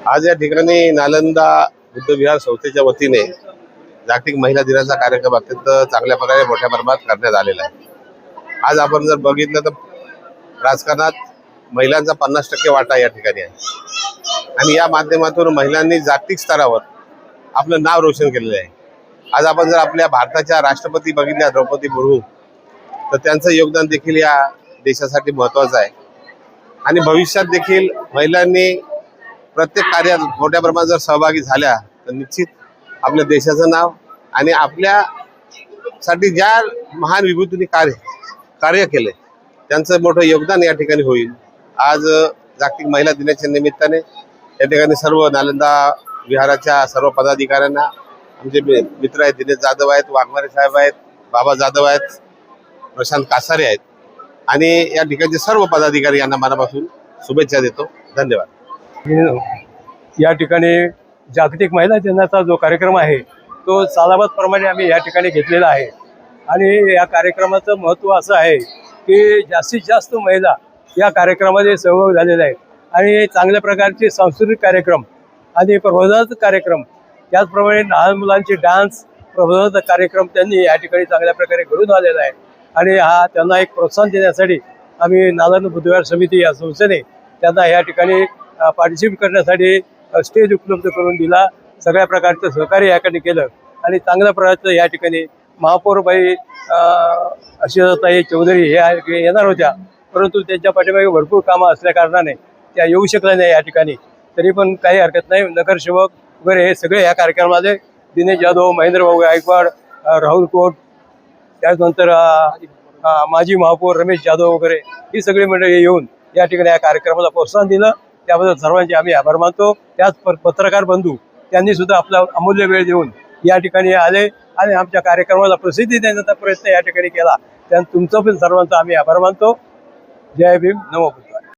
आज या ठिकाणी नालंदा बुद्धविहार संस्थेच्या वतीने जागतिक महिला दिनाचा कार्यक्रम अत्यंत चांगल्या प्रकारे मोठ्या प्रमाणात करण्यात आलेला आहे। आज आपण जर बघितलं तर राजकारणात महिलांचा 50% वाटा या ठिकाणी आहे आणि या माध्यमातून महिलांनी जागतिक स्तरावर आपलं नाव रोशन केलेलं आहे। आज आपण जर आपल्या भारताच्या राष्ट्रपती बघितल्या द्रौपदी मुर्मू, तर त्यांचं योगदान देखील या देशासाठी महत्त्वाचं आहे आणि भविष्यात देखील महिलांनी प्रत्येक कार्यात मोठ्या प्रमाणात जर सहभागी झाल्या तर निश्चित आपल्या देशाचं नाव आणि आपल्यासाठी ज्या महान विभूतींनी कार्य केले त्यांचं मोठं योगदान या ठिकाणी होईल। आज जागतिक महिला दिनाच्या निमित्ताने या ठिकाणी सर्व नालंदा विहाराच्या सर्व पदाधिकाऱ्यांना, आमचे मित्र आहेत, दिनेश जाधव आहेत, वाघमारे साहेब आहेत, बाबा जाधव आहेत, प्रशांत कासारे आहेत आणि या ठिकाणचे सर्व पदाधिकारी यांना मनापासून शुभेच्छा देतो। धन्यवाद। या ठिकाणी जागतिक महिला दिनाचा जो कार्यक्रम आहे तो सालाबादप्रमाणे आम्ही या ठिकाणी घेतलेला आहे आणि या कार्यक्रमाचं महत्त्व असं आहे की जास्तीत जास्त महिला या कार्यक्रमामध्ये सहभाग झालेला आहे आणि चांगल्या प्रकारचे सांस्कृतिक कार्यक्रम आणि प्रबोधनाचे कार्यक्रम, त्याचप्रमाणे लहान मुलांचे डान्स प्रबोधनाचा कार्यक्रम त्यांनी या ठिकाणी चांगल्या प्रकारे घडून आलेला आहे आणि त्यांना एक प्रोत्साहन देण्यासाठी आम्ही नालंदा बुद्धविहार समिती या संस्थेने त्यांना या ठिकाणी पार्टिसिपेट करण्यासाठी स्टेज उपलब्ध करून दिला। सगळ्या प्रकारचं सहकार्य या ठिकाणी केलं आणि चांगल्या प्रकारचं या ठिकाणी महापौरबाई आशिषताई चौधरी हे येणार होत्या, परंतु त्यांच्या पाठीमागे भरपूर कामं असल्या कारणाने त्या येऊ शकल्या नाही या ठिकाणी। तरी पण काही हरकत नाही, नगरसेवक वगैरे हे सगळे या कार्यक्रमामध्ये दिनेश जाधव, महेंद्रभाऊ गायकवाड, राहुल कोट, त्यानंतर माजी महापौर रमेश जाधव वगैरे ही सगळी मंडळी येऊन या ठिकाणी या कार्यक्रमाला प्रोत्साहन दिलं, त्याबद्दल सर्वांचे आम्ही आभार मानतो। त्याच पत्रकार बंधू त्यांनी सुद्धा आपला अमूल्य वेळ देऊन या ठिकाणी आले आणि आमच्या कार्यक्रमाला प्रसिद्धी देण्याचा प्रयत्न या ठिकाणी केला, त्या तुमचं पण सर्वांचा आम्ही आभार मानतो। जय भीम, नमो बुद्धाय।